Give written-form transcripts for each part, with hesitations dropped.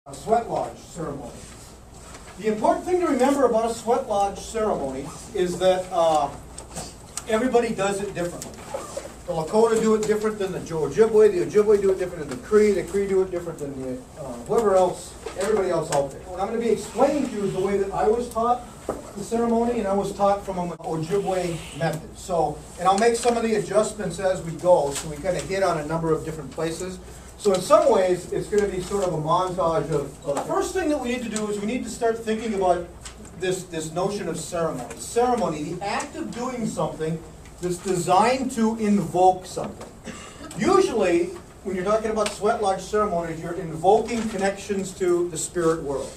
A sweat lodge ceremony. The important thing to remember about a sweat lodge ceremony is that everybody does it differently. The Lakota do it different than the Ojibwe do it different than the Cree do it different than the whoever else, everybody else out there. What I'm going to be explaining to you is the way that I was taught the ceremony, and I was taught from an Ojibwe method. So, and I'll make some of the adjustments as we go, so we kind of hit on a number of different places. So in some ways, it's going to be sort of a montage of the first thing that we need to do is we need to start thinking about this notion of ceremony. Ceremony, the act of doing something that's designed to invoke something. Usually, when you're talking about sweat lodge ceremonies, you're invoking connections to the spirit world.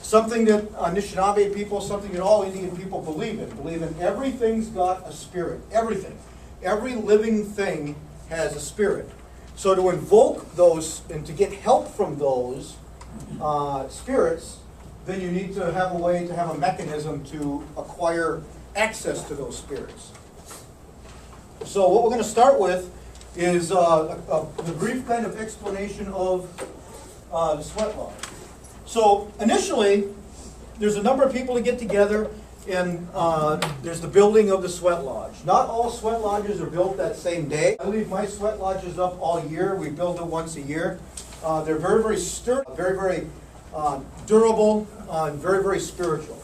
Something that Anishinaabe people, something that all Indian people believe in. Believe in everything's got a spirit. Everything. Every living thing has a spirit. So to invoke those and to get help from those spirits, then you need to have a way to have a mechanism to acquire access to those spirits. So what we're going to start with is a brief kind of explanation of the sweat lodge. So initially, there's a number of people that get together, and there's the building of the sweat lodge. Not all sweat lodges are built that same day. I leave my sweat lodges up all year. We build it once a year. They're very, very sturdy, very, very durable, and very, very spiritual.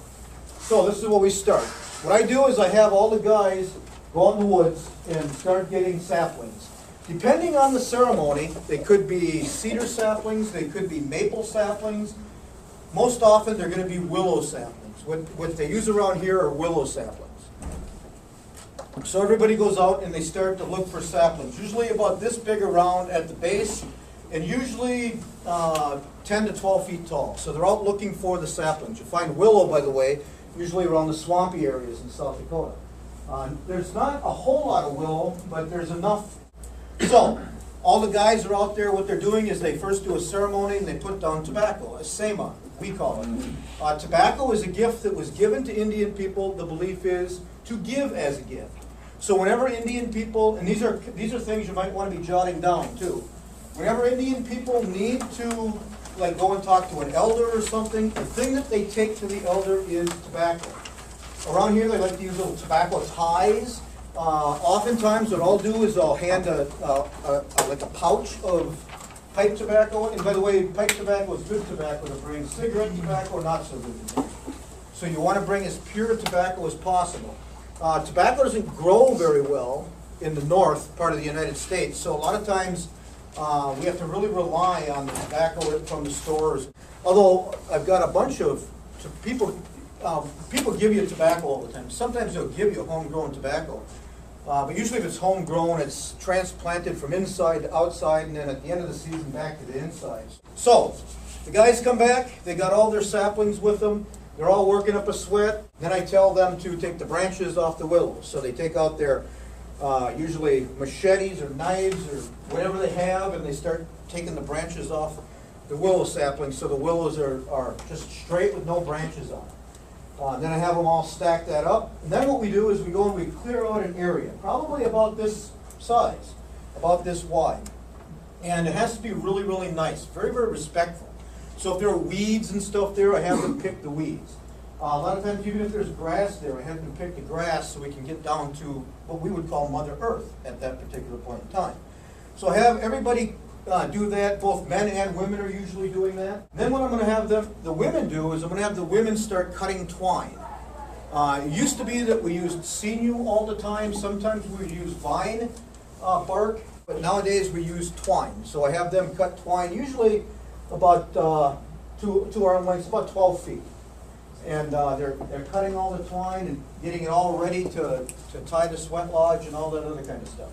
So this is where we start. What I do is I have all the guys go out in the woods and start getting saplings. Depending on the ceremony, they could be cedar saplings, they could be maple saplings. Most often they're going to be willow saplings. What they use around here are willow saplings. So everybody goes out and they start to look for saplings, usually about this big around at the base, and usually 10 to 12 feet tall. So they're out looking for the saplings. You find willow, by the way, usually around the swampy areas in South Dakota. There's not a whole lot of willow, but there's enough. So all the guys are out there. What they're doing is they first do a ceremony and they put down tobacco, a sema, we call it. Tobacco is a gift that was given to Indian people. The belief is to give as a gift. So whenever Indian people, and these are things you might want to be jotting down too. Whenever Indian people need to like go and talk to an elder or something, the thing that they take to the elder is tobacco. Around here they like to use little tobacco ties. Oftentimes what I'll do is I'll hand like a pouch of pipe tobacco, and by the way, pipe tobacco is good tobacco to bring. Cigarette tobacco, not so good tobacco. So you want to bring as pure tobacco as possible. Tobacco doesn't grow very well in the north part of the United States, so a lot of times we have to really rely on the tobacco from the stores. Although I've got a bunch of people give you tobacco all the time. Sometimes they'll give you homegrown tobacco. But usually if it's homegrown, it's transplanted from inside to outside, and then at the end of the season back to the inside. So, the guys come back, they got all their saplings with them, they're all working up a sweat. Then I tell them to take the branches off the willows. So they take out their, usually machetes or knives or whatever they have, and they start taking the branches off the willow saplings, so the willows are just straight with no branches on it. Then I have them all stack that up. And then what we do is we go and we clear out an area, probably about this size, about this wide. And it has to be really, really nice, very, very respectful. So if there are weeds and stuff there, I have them pick the weeds. A lot of times, even if there's grass there, I have them pick the grass so we can get down to what we would call Mother Earth at that particular point in time. So I have everybody do that. Both men and women are usually doing that. Then what I'm going to have the women do is I'm going to have the women start cutting twine. It used to be that we used sinew all the time. Sometimes we use vine bark, but nowadays we use twine. So I have them cut twine, usually about 2 arm lengths, about 12 feet. And they're cutting all the twine and getting it all ready to tie the sweat lodge and all that other kind of stuff.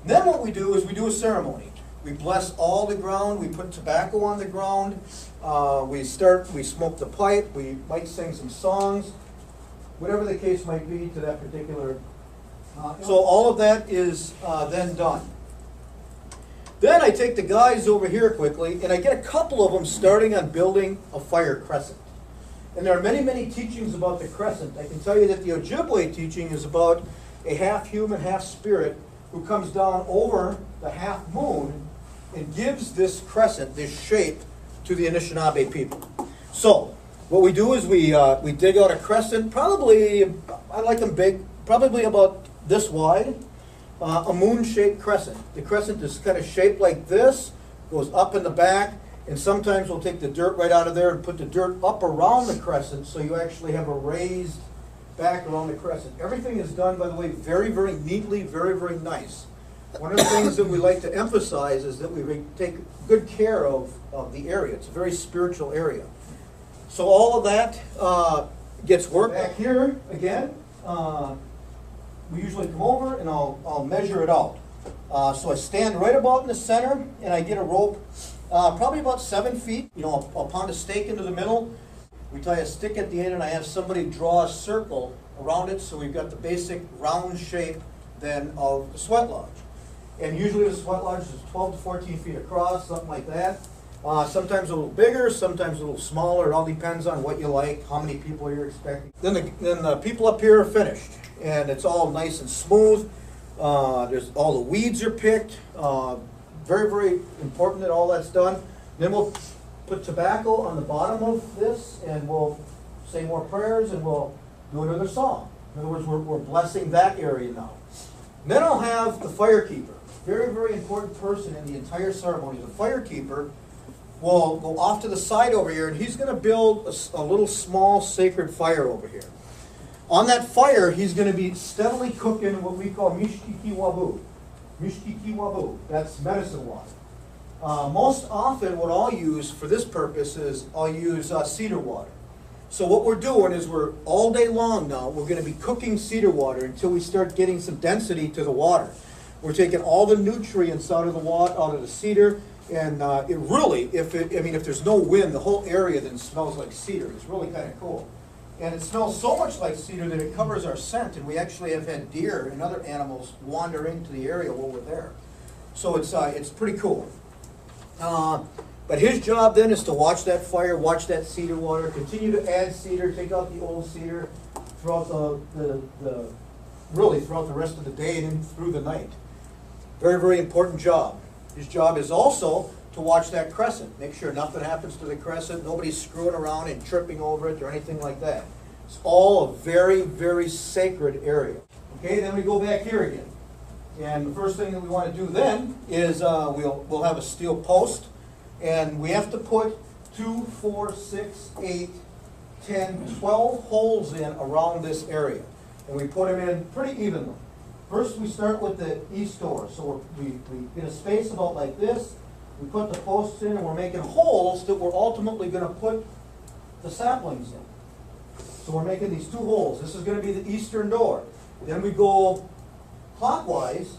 And then what we do is we do a ceremony. We bless all the ground, we put tobacco on the ground, we smoke the pipe, we might sing some songs, whatever the case might be to that particular. So all of that is then done. Then I take the guys over here quickly, and I get a couple of them starting on building a fire crescent. And there are many, many teachings about the crescent. I can tell you that the Ojibwe teaching is about a half human, half spirit who comes down over the half moon and gives this crescent, this shape, to the Anishinaabe people. So, what we do is we dig out a crescent, probably, I like them big, probably about this wide, a moon-shaped crescent. The crescent is kind of shaped like this, goes up in the back, and sometimes we'll take the dirt right out of there and put the dirt up around the crescent so you actually have a raised back around the crescent. Everything is done, by the way, very, very neatly, very, very nice. One of the things that we like to emphasize is that we take good care of the area. It's a very spiritual area. So all of that gets worked. Back here, again, we usually come over and I'll measure it out. So I stand right about in the center and I get a rope, probably about 7 feet. You know, I'll pound a stake into the middle. We tie a stick at the end and I have somebody draw a circle around it so we've got the basic round shape then of the sweat lodge. And usually the sweat lodge is 12 to 14 feet across, something like that. Sometimes a little bigger, sometimes a little smaller. It all depends on what you like, how many people you're expecting. Then the people up here are finished, and it's all nice and smooth. There's all the weeds are picked. Very, very important that all that's done. Then we'll put tobacco on the bottom of this, and we'll say more prayers, and we'll do another song. In other words, we're blessing that area now. And then I'll have the fire keeper. Very, very important person in the entire ceremony. The fire keeper will go off to the side over here, and he's going to build a little small sacred fire over here. On that fire, he's going to be steadily cooking what we call mishkiki wabu. Mishkiki wabu, that's medicine water. Most often what I'll use for this purpose is I'll use cedar water. So what we're doing is we're all day long now, we're going to be cooking cedar water until we start getting some density to the water. We're taking all the nutrients out of the water, out of the cedar, and it really, if there's no wind, the whole area then smells like cedar. It's really kind of cool. And it smells so much like cedar that it covers our scent, and we actually have had deer and other animals wander into the area while we're there. So it's pretty cool. But his job then is to watch that fire, watch that cedar water, continue to add cedar, take out the old cedar throughout really throughout the rest of the day and through the night. Very, very important job. His job is also to watch that crescent. Make sure nothing happens to the crescent, nobody's screwing around and tripping over it or anything like that. It's all a very, very sacred area. Okay, then we go back here again. And the first thing that we want to do then is we'll have a steel post, and we have to put 2, 4, 6, 8, 10, 12 holes in around this area. And we put them in pretty evenly. First we start with the east door. So we get a space about like this. We put the posts in and we're making holes that we're ultimately going to put the saplings in. So we're making these 2 holes. This is going to be the eastern door. Then we go clockwise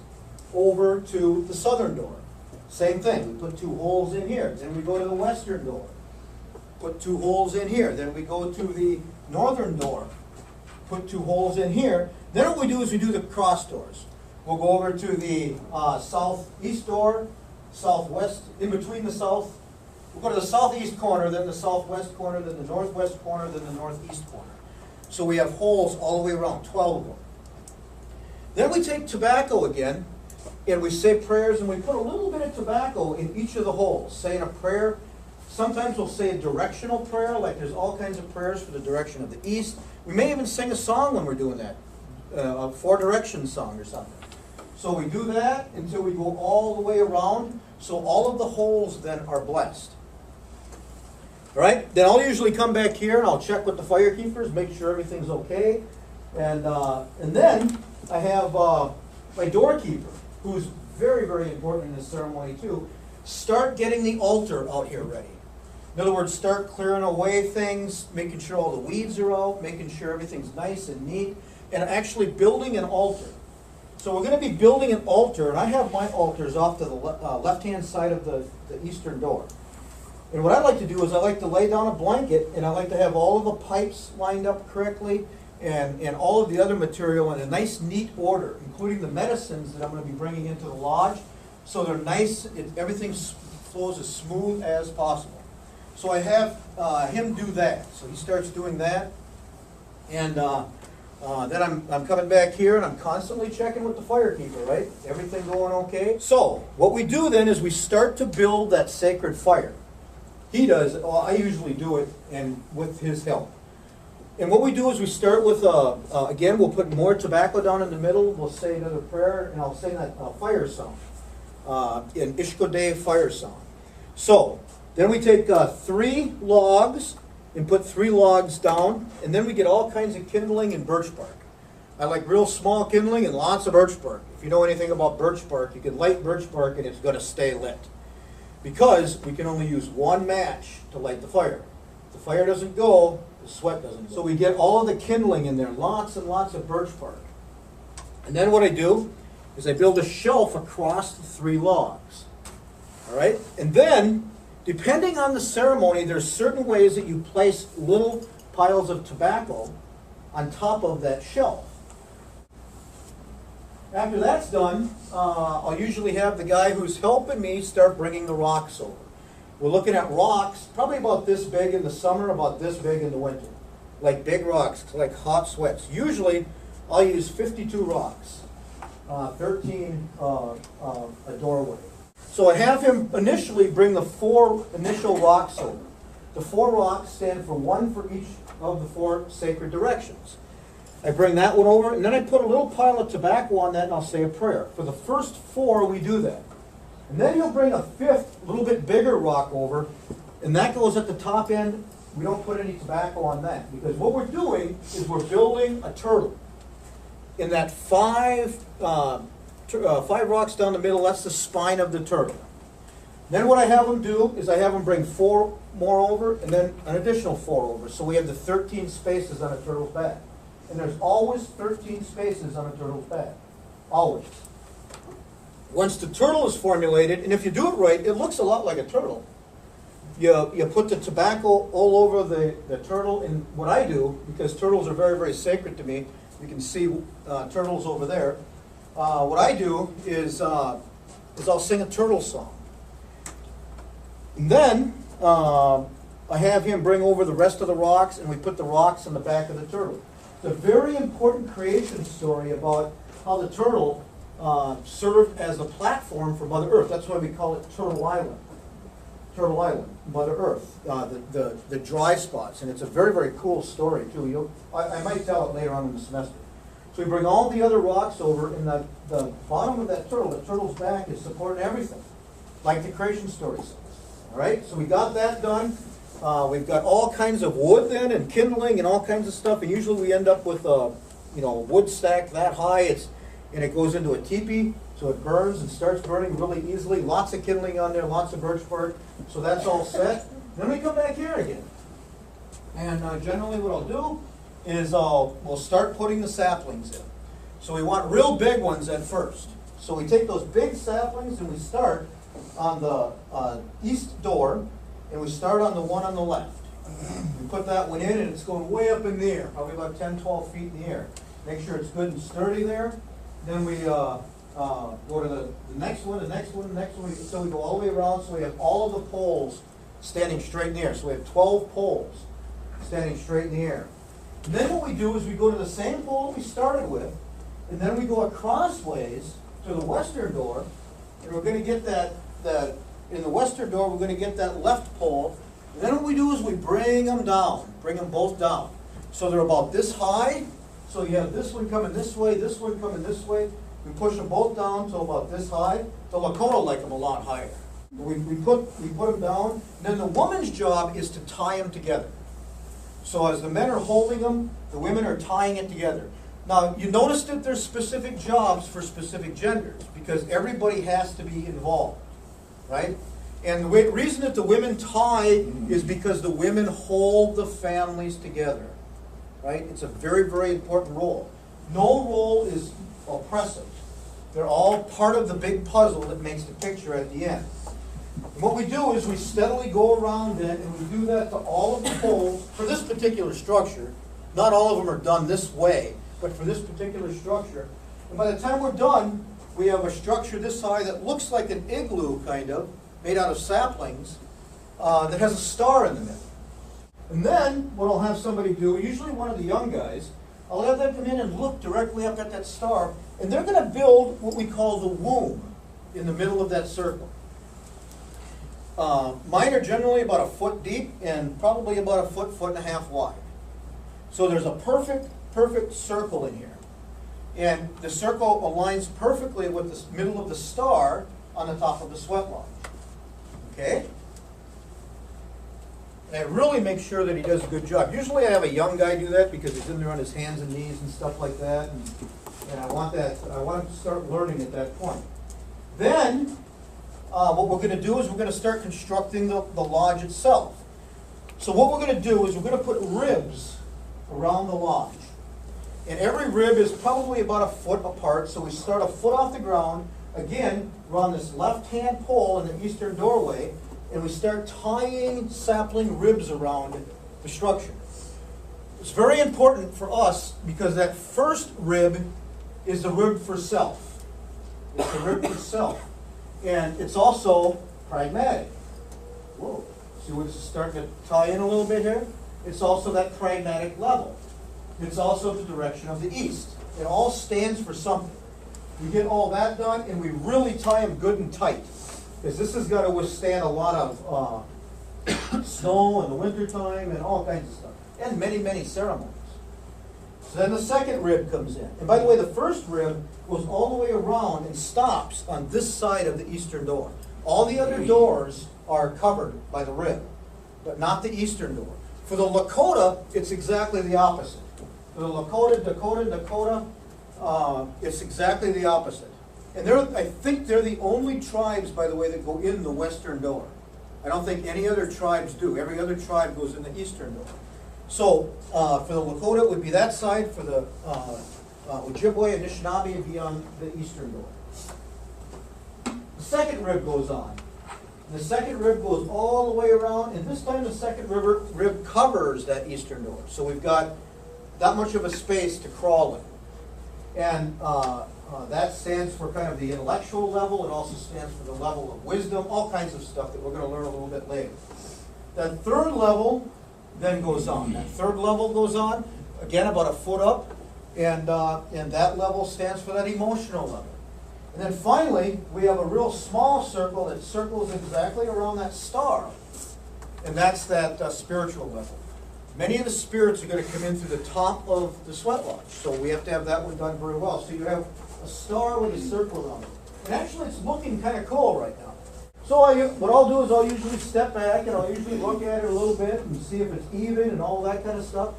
over to the southern door. Same thing. We put 2 holes in here. Then we go to the western door. Put 2 holes in here. Then we go to the northern door. Put 2 holes in here. Then what we do is we do the cross doors. We'll go over to the southeast door, southwest, in between the south. We'll go to the southeast corner, then the southwest corner, then the northwest corner, then the northeast corner. So we have holes all the way around, 12 of them. Then we take tobacco again, and we say prayers, and we put a little bit of tobacco in each of the holes, saying a prayer. Sometimes we'll say a directional prayer, like there's all kinds of prayers for the direction of the east. We may even sing a song when we're doing that, a 4 directions song or something. So we do that until we go all the way around, so all of the holes then are blessed. All right, then I'll usually come back here and I'll check with the fire keepers, make sure everything's okay. And then I have my doorkeeper, who's very, very important in this ceremony too. Start getting the altar out here ready. In other words, start clearing away things, making sure all the weeds are out, making sure everything's nice and neat, and actually building an altar. So we're going to be building an altar, and I have my altars off to the left-hand side of the eastern door. And what I like to do is I like to lay down a blanket, and I like to have all of the pipes lined up correctly, and all of the other material in a nice, neat order, including the medicines that I'm going to be bringing into the lodge, so they're nice, everything flows as smooth as possible. So I have him do that. So he starts doing that, and then I'm coming back here, and I'm constantly checking with the fire keeper, right? Everything going okay? So what we do then is we start to build that sacred fire. He does, well, I usually do it, and with his help. And what we do is we start with, again, we'll put more tobacco down in the middle, we'll say another prayer, and I'll sing that fire song, an Ishkodeh fire song. So, then we take 3 logs and put 3 logs down, and then we get all kinds of kindling and birch bark. I like real small kindling and lots of birch bark. If you know anything about birch bark, you can light birch bark and it's going to stay lit. Because we can only use 1 match to light the fire. If the fire doesn't go, the sweat doesn't go. So we get all of the kindling in there, lots and lots of birch bark. And then what I do is I build a shelf across the 3 logs. All right? And then, depending on the ceremony, there's certain ways that you place little piles of tobacco on top of that shelf. After that's done, I'll usually have the guy who's helping me start bringing the rocks over. We're looking at rocks probably about this big in the summer, about this big in the winter. Like big rocks, like hot sweats. Usually, I'll use 52 rocks, 13 a doorway. So I have him initially bring the 4 initial rocks over. The 4 rocks stand for 1 for each of the 4 sacred directions. I bring that one over, and then I put a little pile of tobacco on that, and I'll say a prayer. For the first 4, we do that. And then you'll bring a 5th, little bit bigger rock over, and that goes at the top end. We don't put any tobacco on that, because what we're doing is we're building a turtle. In that 5 rocks down the middle, that's the spine of the turtle. Then what I have them do is I have them bring 4 more over, and then an additional 4 over. So we have the 13 spaces on a turtle's back. And there's always 13 spaces on a turtle's back. Always. Once the turtle is formulated, and if you do it right, it looks a lot like a turtle. You put the tobacco all over the turtle, and what I do, because turtles are very, very sacred to me, you can see turtles over there. What I do is I'll sing a turtle song. And then I have him bring over the rest of the rocks, and we put the rocks in the back of the turtle. It's a very important creation story about how the turtle served as a platform for Mother Earth. That's why we call it Turtle Island. Turtle Island, Mother Earth, the dry spots. And it's a very, very cool story, too. I might tell it later on in the semester. So we bring all the other rocks over, and the bottom of that turtle, the turtle's back, is supporting everything, like the creation story says. All right, so we got that done. We've got all kinds of wood then, and kindling, and all kinds of stuff. And usually we end up with a wood stack that high. And it goes into a teepee, so it burns and starts burning really easily. Lots of kindling on there, lots of birch bark. So that's all set. Then we come back here again. And generally what I'll do is we'll start putting the saplings in. So we want real big ones at first. So we take those big saplings and we start on the east door, and we start on the one on the left. We put that one in, and it's going way up in the air, probably about 10, 12 feet in the air. Make sure it's good and sturdy there. Then we go to the next one, the next one, the next one. So we go all the way around, so we have all of the poles standing straight in the air. So we have 12 poles standing straight in the air. And then what we do is we go to the same pole we started with, and then we go across ways to the western door, and we're going to get that in the western door, we're going to get that left pole. And then what we do is we bring them down, bring them both down. So they're about this high. So you have this one coming this way, this one coming this way. We push them both down to about this high. The Lakota like them a lot higher. We put them down. And then the woman's job is to tie them together. So as the men are holding them, the women are tying it together. Now, you notice that there's specific jobs for specific genders, because everybody has to be involved, right? And the reason that the women tie is because the women hold the families together, right? It's a very, very important role. No role is oppressive. They're all part of the big puzzle that makes the picture at the end. And what we do is we steadily go around it, and we do that to all of the poles for this particular structure. Not all of them are done this way, but for this particular structure. And by the time we're done, we have a structure this high that looks like an igloo, kind of, made out of saplings, that has a star in the middle. And then, what I'll have somebody do, usually one of the young guys, I'll have them come in and look directly up at that star, and they're going to build what we call the womb in the middle of that circle. Mine are generally about a foot deep and probably about a foot, foot and a half wide. So there's a perfect circle in here. And the circle aligns perfectly with the middle of the star on the top of the sweat lodge. Okay? And I really make sure that he does a good job. Usually I have a young guy do that because he's in there on his hands and knees and stuff like that. And I want him to start learning at that point. Then, what we're going to do is we're going to start constructing the lodge itself. So what we're going to do is we're going to put ribs around the lodge. And every rib is probably about a foot apart, so we start a foot off the ground. Again, we're on this left-hand pole in the eastern doorway, and we start tying sapling ribs around the structure. It's very important for us because that first rib is the rib for self. It's the rib for self. And it's also pragmatic. Whoa. See what it's starting to tie in a little bit here? It's also that pragmatic level. It's also the direction of the east. It all stands for something. We get all that done, and we really tie them good and tight. Because this has got to withstand a lot of snow in the wintertime and all kinds of stuff. And many, many ceremonies. So then the second rib comes in. And by the way, the first rib goes all the way around and stops on this side of the eastern door. All the other doors are covered by the rib, but not the eastern door. For the Lakota, it's exactly the opposite. For the Lakota, Dakota, it's exactly the opposite. And I think they're the only tribes, by the way, that go in the western door. I don't think any other tribes do. Every other tribe goes in the eastern door. So for the Lakota, it would be that side. For the Ojibwe and Anishinaabe, it would be on the eastern door. The second rib goes on. And the second rib goes all the way around, and this time the second rib covers that eastern door. So we've got that much of a space to crawl in. And that stands for kind of the intellectual level. It also stands for the level of wisdom, all kinds of stuff that we're going to learn a little bit later. That third level then goes on. That third level goes on, again about a foot up, and that level stands for that emotional level. And then finally, we have a real small circle that circles exactly around that star, and that's that spiritual level. Many of the spirits are going to come in through the top of the sweat lodge, so we have to have that one done very well. So you have a star with a circle around it. And actually, it's looking kind of cool right now. So what I'll do is I'll usually step back and I'll usually look at it a little bit and see if it's even and all that kind of stuff.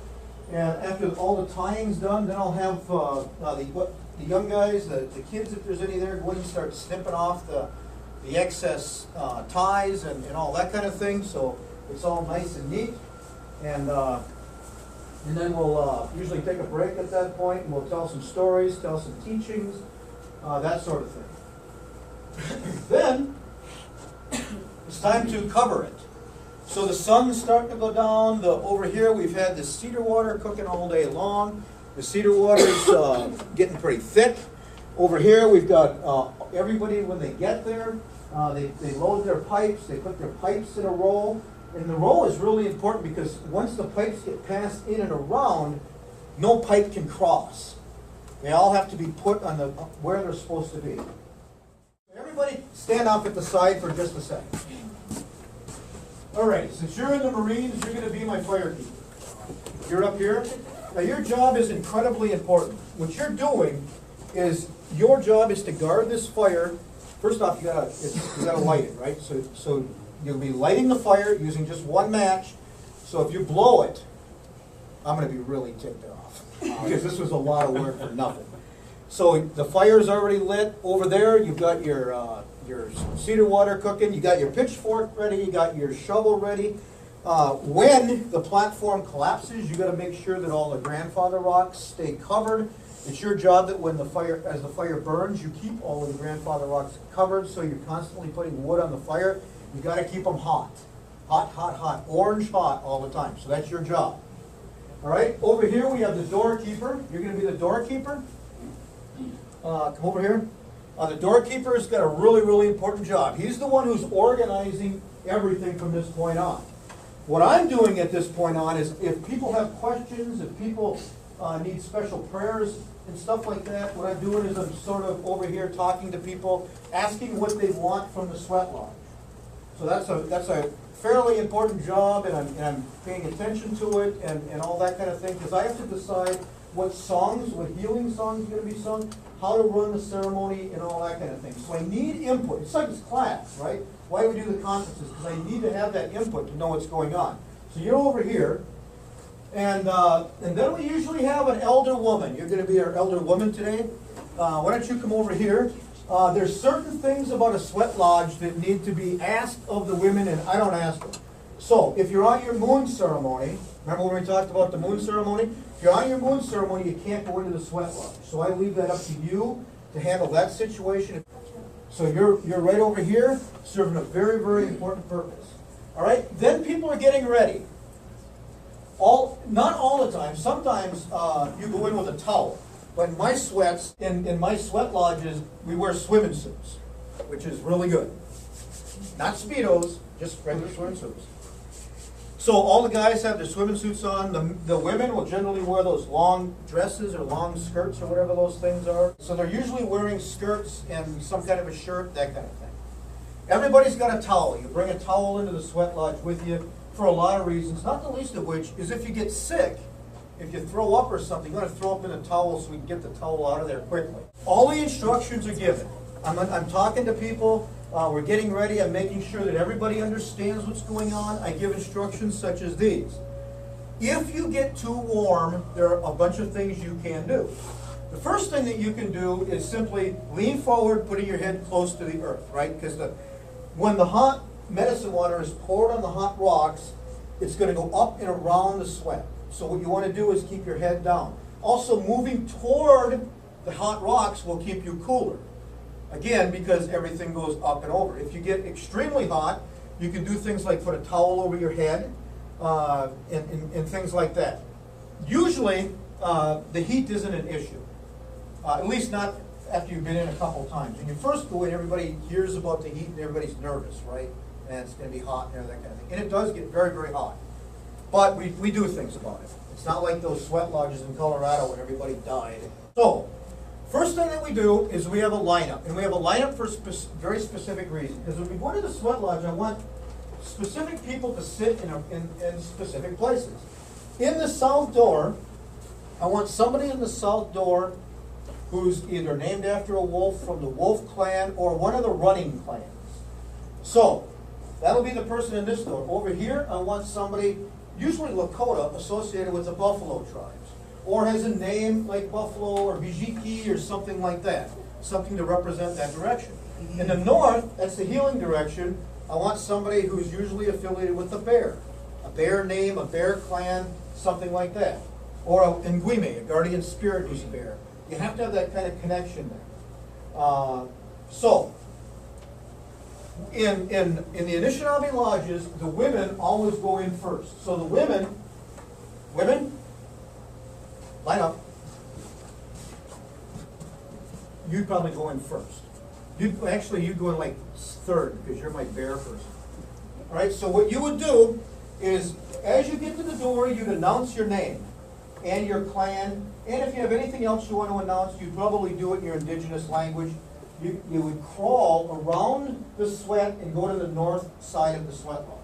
And after all the tying's done, then I'll have the young guys, the kids, if there's any there, go in and start snipping off the excess ties and all that kind of thing. So it's all nice and neat. And then we'll usually take a break at that point, and we'll tell some stories, tell some teachings, that sort of thing. Then it's time to cover it. So the sun's starting to go down. Over here we've had the cedar water cooking all day long. The cedar water is getting pretty thick. Over here we've got everybody, when they get there, they load their pipes, they put their pipes in a row. And the row is really important because once the pipes get passed in and around, no pipe can cross. They all have to be put on where they're supposed to be. Everybody stand off at the side for just a second. All right, since you're in the Marines, you're going to be my fire keeper. You're up here. Now your job is incredibly important. What you're doing is, your job is to guard this fire. First off, you gotta light it, right? So you'll be lighting the fire using just one match. So if you blow it, I'm going to be really ticked off because this was a lot of work for nothing. So the fire's already lit. Over there, you've got your cedar water cooking. You got your pitchfork ready. You got your shovel ready. When the platform collapses, you got to make sure that all the grandfather rocks stay covered. It's your job that as the fire burns, you keep all of the grandfather rocks covered. So you're constantly putting wood on the fire. You got to keep them hot. Hot, hot, hot. Orange hot all the time. So that's your job. All right. Over here we have the doorkeeper. You're going to be the doorkeeper. Come over here. The doorkeeper's got a really, really important job. He's the one who's organizing everything from this point on. What I'm doing at this point on is, if people have questions, if people need special prayers and stuff like that, what I'm doing is I'm sort of over here talking to people, asking what they want from the sweat lodge. So that's a fairly important job, and I'm paying attention to it and all that kind of thing, because I have to decide what songs, what healing songs are going to be sung, how to run the ceremony, and all that kind of thing. So I need input. It's like it's class, right? Why do we do the conferences? Because I need to have that input to know what's going on. So you're over here, and then we usually have an elder woman. You're going to be our elder woman today. Why don't you come over here? There's certain things about a sweat lodge that need to be asked of the women, and I don't ask them. So if you're on your moon ceremony, remember when we talked about the moon ceremony? If you're on your moon ceremony, you can't go into the sweat lodge. So I leave that up to you to handle that situation. So you're right over here, serving a very, very important purpose. All right? Then people are getting ready. Not all the time. Sometimes you go in with a towel. But in my sweats, in my sweat lodges, we wear swimming suits, which is really good. Not Speedos, just regular swimming suits. So all the guys have their swimming suits on. The women will generally wear those long dresses or long skirts or whatever those things are. So they're usually wearing skirts and some kind of a shirt, that kind of thing. Everybody's got a towel. You bring a towel into the sweat lodge with you for a lot of reasons, not the least of which is if you get sick, if you throw up or something, you want to throw up in a towel so we can get the towel out of there quickly. All the instructions are given. I'm talking to people. We're getting ready. I'm making sure that everybody understands what's going on. I give instructions such as these. If you get too warm, there are a bunch of things you can do. The first thing that you can do is simply lean forward, putting your head close to the earth, right? Because when the hot medicine water is poured on the hot rocks, it's going to go up and around the sweat. So what you want to do is keep your head down. Also, moving toward the hot rocks will keep you cooler. Again, because everything goes up and over. If you get extremely hot, you can do things like put a towel over your head and things like that. Usually, the heat isn't an issue. At least not after you've been in a couple times. When you first go in, everybody hears about the heat and everybody's nervous, right? And it's going to be hot and that kind of thing. And it does get very, very hot. But we do things about it. It's not like those sweat lodges in Colorado when everybody died. So, first thing that we do is we have a lineup. And we have a lineup for very specific reason. Because when we go to the sweat lodge, I want specific people to sit in specific places. In the south door, I want somebody in the south door who's either named after a wolf from the Wolf clan or one of the running clans. So, that'll be the person in this door. Over here, I want somebody, usually Lakota, associated with the Buffalo tribes, or has a name like Buffalo or Bijiki or something like that, something to represent that direction. In the north, that's the healing direction, I want somebody who's usually affiliated with the bear name, a bear clan, something like that. Or a Nguime, a guardian spirit who's a bear. You have to have that kind of connection there. So, in the Anishinaabe lodges, the women always go in first. So the women, line up. You'd probably go in first. You'd go in like third because you're my bear person. All right, so what you would do is, as you get to the door, you'd announce your name and your clan, and if you have anything else you want to announce, you'd probably do it in your indigenous language. You would crawl around the sweat and go to the north side of the sweat lodge.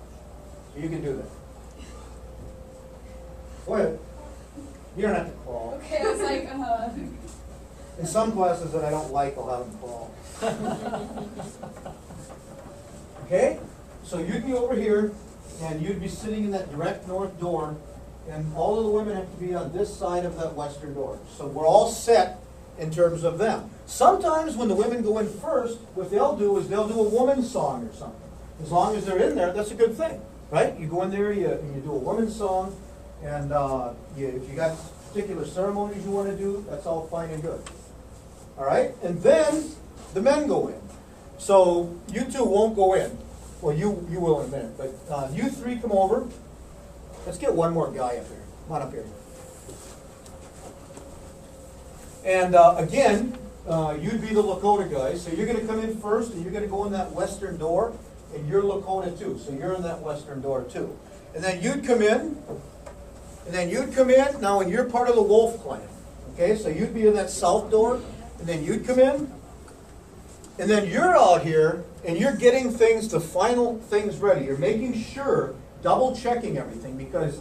So you can do that. Go ahead. You don't have to crawl. Okay, I was like, In some classes that I don't like, I'll have them crawl. Okay? So you'd be over here, and you'd be sitting in that direct north door, and all of the women have to be on this side of that western door. So we're all set in terms of them. Sometimes when the women go in first, what they'll do is they'll do a woman's song or something. As long as they're in there, that's a good thing, right? You go in there, you do a woman's song, and if you got particular ceremonies you want to do, that's all fine and good. All right? And then the men go in. So you two won't go in. Well, you will in a minute, but you three come over. Let's get one more guy up here. Come on up here. And again, you'd be the Lakota guy, so you're going to come in first, and you're going to go in that western door, and you're Lakota too, so you're in that western door too. And then you'd come in, now and you're part of the Wolf clan, okay? So you'd be in that south door, and then you'd come in, And then you're out here and you're getting things, the final things ready. You're making sure, double checking everything, because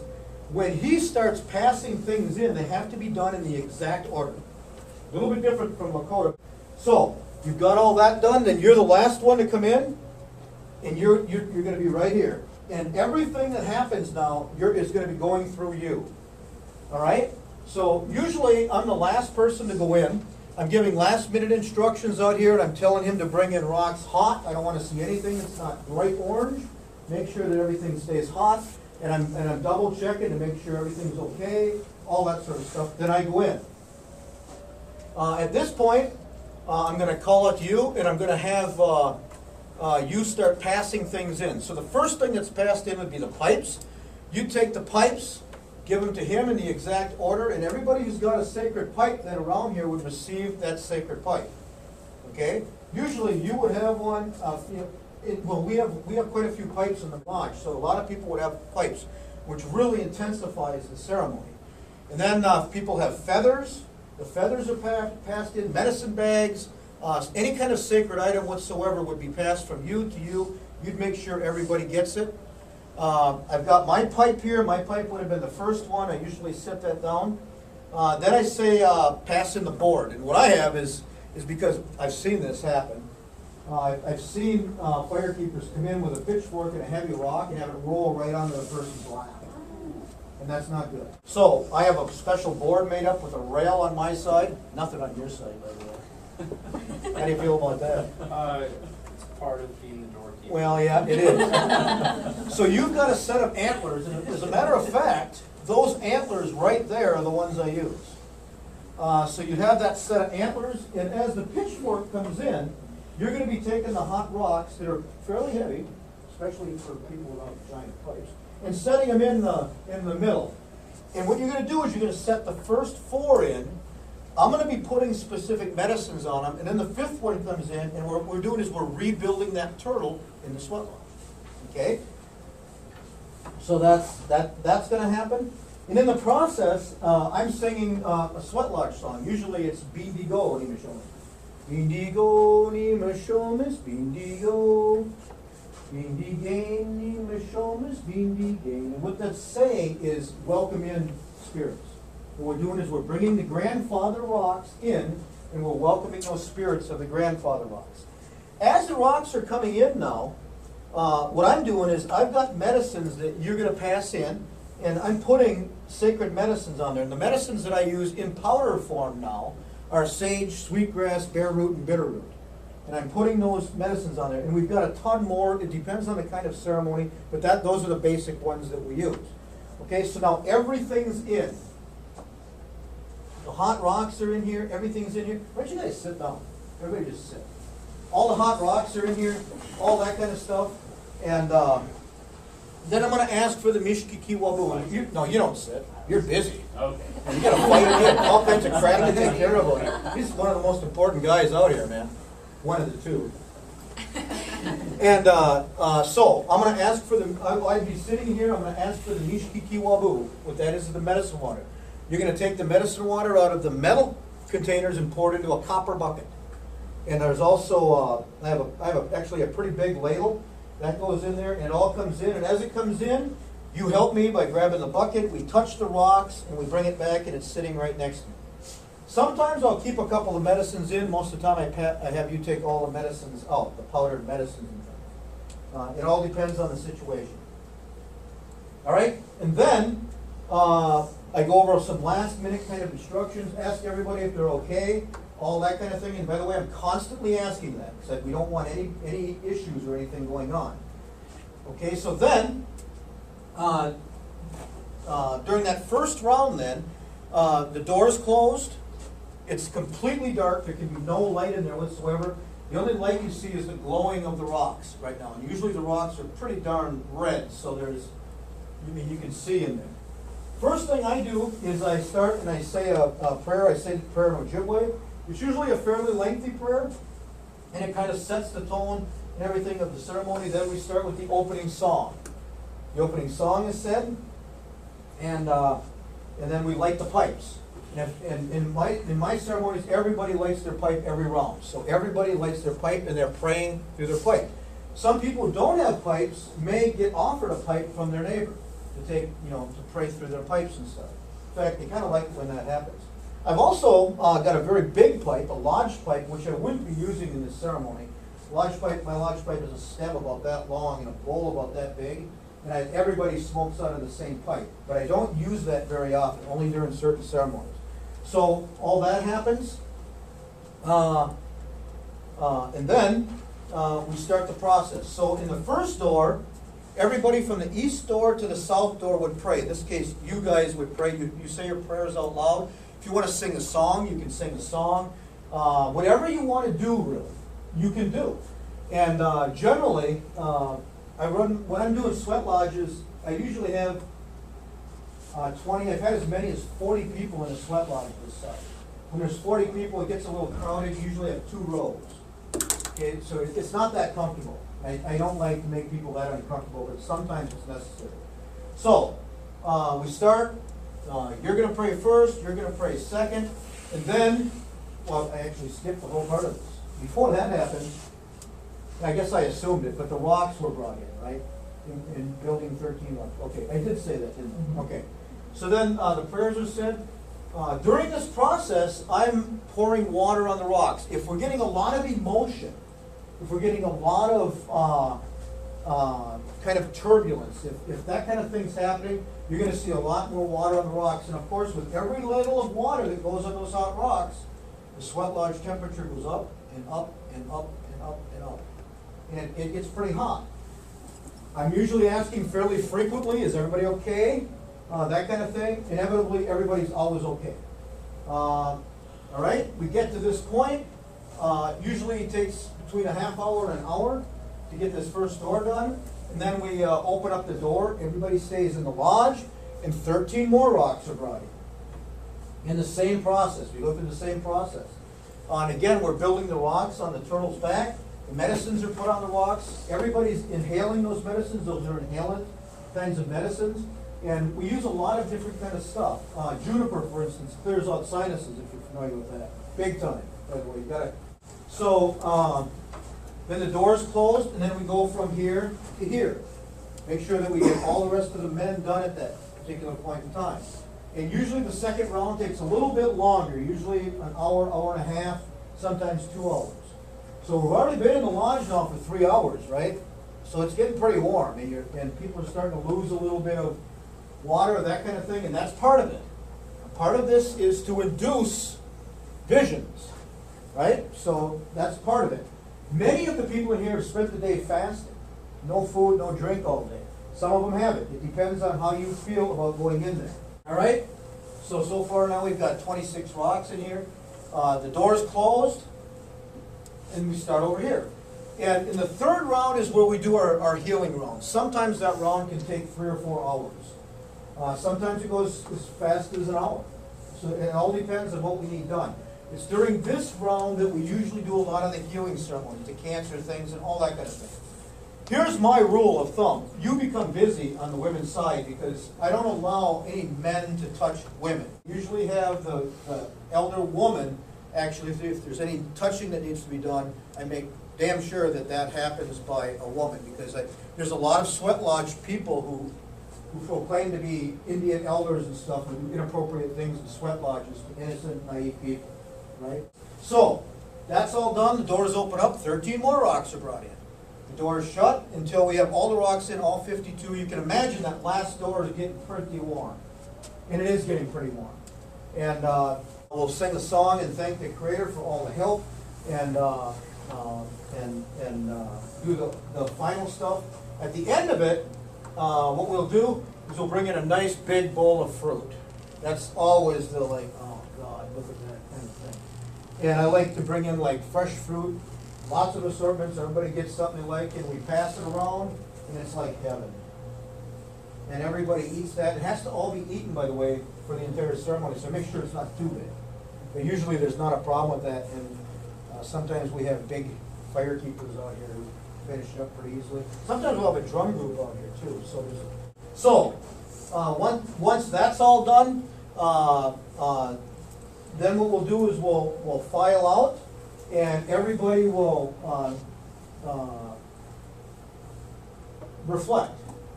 when he starts passing things in, they have to be done in the exact order. A little bit different from Lakota. So, you've got all that done, then you're the last one to come in, and you're gonna be right here. And everything that happens now is gonna be going through you. All right? So usually I'm the last person to go in. I'm giving last minute instructions out here, and I'm telling him to bring in rocks hot. I don't want to see anything that's not bright orange. Make sure that everything stays hot, and I'm double checking to make sure everything's okay, all that sort of stuff. Then I go in. At this point, I'm going to call out you, and I'm going to have you start passing things in. So the first thing that's passed in would be the pipes. You take the pipes, give them to him in the exact order, and everybody who's got a sacred pipe then around here would receive that sacred pipe. Okay? Usually you would have one. Well, we have quite a few pipes in the lodge, so a lot of people would have pipes, which really intensifies the ceremony. And then people have feathers. The feathers are passed in. Medicine bags, any kind of sacred item whatsoever would be passed from you to you. You'd make sure everybody gets it. I've got my pipe here. My pipe would have been the first one. I usually set that down. Then I say pass in the board. And what I have is because I've seen this happen. I've seen firekeepers come in with a pitchfork and a heavy rock and have it roll right onto the person's lap. And that's not good. So I have a special board made up with a rail on my side. Nothing on your side, by the way. How do you feel about that? It's part of being the doorkeeper. Well, yeah, it is. So you've got a set of antlers, and as a matter of fact, those antlers right there are the ones I use. So you have that set of antlers, and as the pitchfork comes in, you're going to be taking the hot rocks that are fairly heavy, especially for people without giant pipes, and setting them in the middle. And what you're going to do is you're going to set the first 4 in. I'm going to be putting specific medicines on them, and then the 5th one comes in, and what we're doing is we're rebuilding that turtle in the sweat lodge. Okay? So that's going to happen. And in the process, I'm singing a sweat lodge song. Usually it's Bindigo ni Mishomis. Bindigo ni Mishomis, Bindigo. Bindigain ni Mishomis, Bindigain. And what that's saying is welcome in spirits. What we're doing is we're bringing the grandfather rocks in, and we're welcoming those spirits of the grandfather rocks. As the rocks are coming in now, what I'm doing is I've got medicines that you're going to pass in, and I'm putting sacred medicines on there. And the medicines that I use in powder form now are sage, sweetgrass, bare root, and bitter root. And I'm putting those medicines on there. And we've got a ton more. It depends on the kind of ceremony, but those are the basic ones that we use. Okay, so now everything's in. The hot rocks are in here. Everything's in here. Why don't you guys sit down? Everybody just sit. All the hot rocks are in here. All that kind of stuff. And then I'm going to ask for the Mishki Kiwabu. No, you don't sit. You're busy. Okay. And you got to fight and get all kinds of crap to take care of. He's one of the most important guys out here, man. One of the two. And so I'm going to ask for I'd be sitting here. I'm going to ask for the Mishki Kiwabu. What that is the medicine water. You're going to take the medicine water out of the metal containers and pour it into a copper bucket. And there's also, I have actually a pretty big ladle. That goes in there, and it all comes in. And as it comes in, you help me by grabbing the bucket. We touch the rocks, and we bring it back, and it's sitting right next to me. Sometimes I'll keep a couple of medicines in. Most of the time I have you take all the medicines out, the powdered medicines and things. It all depends on the situation. All right? And then I go over some last minute kind of instructions, ask everybody if they're okay, all that kind of thing. And by the way, I'm constantly asking that because we don't want any issues or anything going on. Okay, so then, during that first round then, the door's closed. It's completely dark. There can be no light in there whatsoever. The only light you see is the glowing of the rocks right now. And usually the rocks are pretty darn red, so you can see in there. First thing I do is I start and I say a prayer. I say the prayer in Ojibwe. It's usually a fairly lengthy prayer, and it kind of sets the tone and everything of the ceremony. Then we start with the opening song. The opening song is said, and then we light the pipes. And in my ceremonies, everybody lights their pipe every round. So everybody lights their pipe and they're praying through their pipe. Some people who don't have pipes may get offered a pipe from their neighbor to take, to pray through their pipes and stuff. In fact, they kind of like it when that happens. I've also got a very big pipe, a lodge pipe, which I wouldn't be using in this ceremony. Lodge pipe, my lodge pipe is a stem about that long and a bowl about that big. And everybody smokes out of the same pipe. But I don't use that very often, only during certain ceremonies. So all that happens. And then we start the process. So in the first door, everybody from the east door to the south door would pray. In this case, you guys would pray. You say your prayers out loud. If you want to sing a song, you can sing a song. Whatever you want to do, really, you can do. And generally, when I'm doing sweat lodges, I usually have 20, I've had as many as 40 people in a sweat lodge this size. When there's 40 people, it gets a little crowded. You usually have 2 rows. Okay, so it's not that comfortable. I don't like to make people that uncomfortable, but sometimes it's necessary. So, we start, you're going to pray first, you're going to pray second, and then, well, I actually skipped the whole part of this. Before that happened, I guess I assumed it, but the rocks were brought in, right? In building 13 rocks. Okay, I did say that, didn't I? Okay. So then the prayers are said. During this process, I'm pouring water on the rocks. If we're getting a lot of emotion, if we're getting a lot of kind of turbulence, if that kind of thing's happening, you're going to see a lot more water on the rocks. And of course, with every little of water that goes on those hot rocks, the sweat lodge temperature goes up and up and up and up and up. And it gets pretty hot. I'm usually asking fairly frequently, is everybody okay? That kind of thing. Inevitably, everybody's always okay. All right, we get to this point. Usually it takes between a half hour and an hour to get this first door done. And then we open up the door. Everybody stays in the lodge, and 13 more rocks are brought in the same process. We go through the same process. And again, we're building the rocks on the turtle's back. The medicines are put on the rocks. Everybody's inhaling those medicines. Those are inhalant kinds of medicines. And we use a lot of different kind of stuff. Juniper, for instance, clears out sinuses, if you're familiar with that. Big time, by the way. You gotta. So then the door's closed, and then we go from here to here. Make sure that we get all the rest of the men done at that particular point in time. And usually the second round takes a little bit longer, usually an hour, hour and a half, sometimes 2 hours. So we've already been in the lodge now for 3 hours, right? So it's getting pretty warm, and people are starting to lose a little bit of water, that kind of thing, and that's part of it. Part of this is to induce visions, right? So that's part of it. Many of the people in here have spent the day fasting. No food, no drink all day. Some of them have it. It depends on how you feel about going in there. All right? So far now we've got 26 rocks in here. The door's closed, and we start over here. And in the third round is where we do our healing round. Sometimes that round can take 3 or 4 hours. Sometimes it goes as fast as an hour. So it all depends on what we need done. It's during this round that we usually do a lot of the healing ceremonies, the cancer things and all that kind of thing. Here's my rule of thumb. You become busy on the women's side because I don't allow any men to touch women. Usually have the elder woman, actually, if there's any touching that needs to be done, I make damn sure that that happens by a woman, because there's a lot of sweat lodge people who proclaim to be Indian elders and stuff and do inappropriate things in sweat lodges to innocent, naive people, right? So, that's all done. The doors open up. 13 more rocks are brought in. The door is shut until we have all the rocks in, all 52. You can imagine that last door is getting pretty warm. And it is getting pretty warm. And we'll sing a song and thank the Creator for all the help and do the final stuff. At the end of it, what we'll do is we'll bring in a nice big bowl of fruit. That's always the oh God, look at that kind of thing. And I like to bring in fresh fruit, lots of assortments, everybody gets something they like, and we pass it around, and it's like heaven. And everybody eats that. It has to all be eaten, by the way, for the entire ceremony, so make sure it's not too big. But usually there's not a problem with that, and sometimes we have big fire keepers out here who finish it up pretty easily. Sometimes we'll have a drum group out here too. So once that's all done, then what we'll do is we'll file out, and everybody will, reflect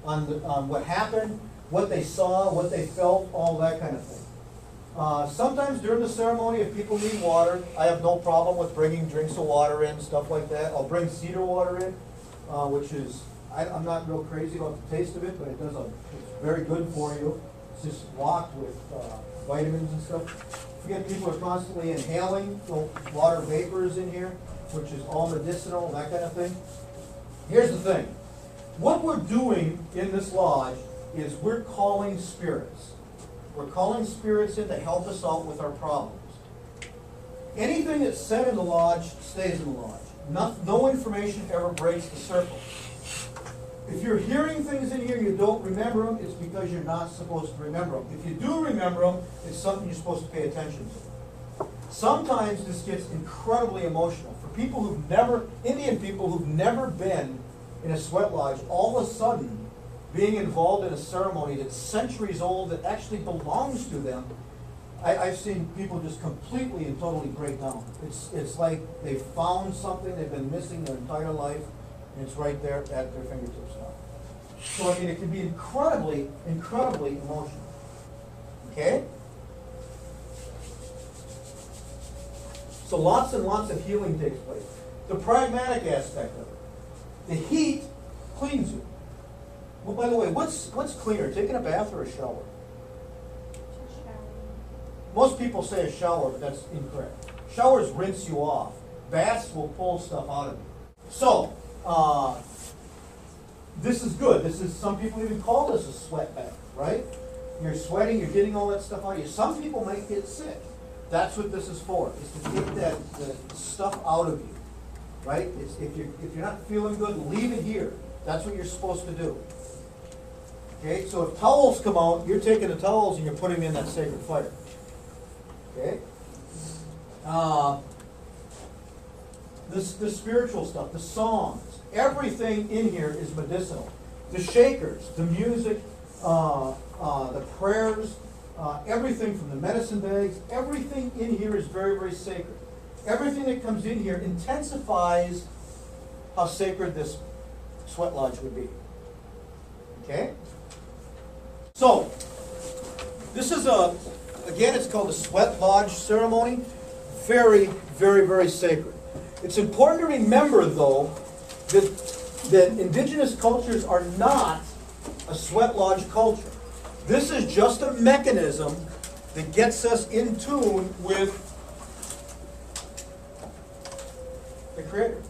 on what happened, what they saw, what they felt, all that kind of thing. Sometimes during the ceremony, if people need water, I have no problem with bringing drinks of water in, stuff like that. I'll bring cedar water in, which is, I'm not real crazy about the taste of it, but it's very good for you. It's just locked with vitamins and stuff. Forget, people are constantly inhaling water vapors in here, which is all medicinal, that kind of thing. Here's the thing. What we're doing in this lodge is we're calling spirits. We're calling spirits in to help us out with our problems. Anything that's said in the lodge stays in the lodge. No information ever breaks the circle. If you're hearing things in here and you don't remember them, it's because you're not supposed to remember them. If you do remember them, it's something you're supposed to pay attention to. Sometimes this gets incredibly emotional. For people who've never, Indian people who've never been in a sweat lodge, all of a sudden, being involved in a ceremony that's centuries old, that actually belongs to them, I've seen people just completely and totally break down. It's like they found something they've been missing their entire life, and it's right there at their fingertips now. So, I mean, it can be incredibly, incredibly emotional. Okay? So lots and lots of healing takes place. The pragmatic aspect of it. The heat cleans you. Well, by the way, what's cleaner, taking a bath or a shower? Most people say a shower, but that's incorrect. Showers rinse you off. Baths will pull stuff out of you. So, this is good. Some people even call this a sweat bath, right? You're sweating, you're getting all that stuff out of you. Some people might get sick. That's what this is for, is to get the stuff out of you, right? If you're not feeling good, leave it here. That's what you're supposed to do. Okay, so if towels come out, you're taking the towels and you're putting them in that sacred fire. Okay? The spiritual stuff, the songs, everything in here is medicinal. The shakers, the music, the prayers, everything from the medicine bags, everything in here is very, very sacred. Everything that comes in here intensifies how sacred this sweat lodge would be. Okay? So, this is again, it's called the sweat lodge ceremony. Very, very, very sacred. It's important to remember, though, that indigenous cultures are not a sweat lodge culture. This is just a mechanism that gets us in tune with the Creator.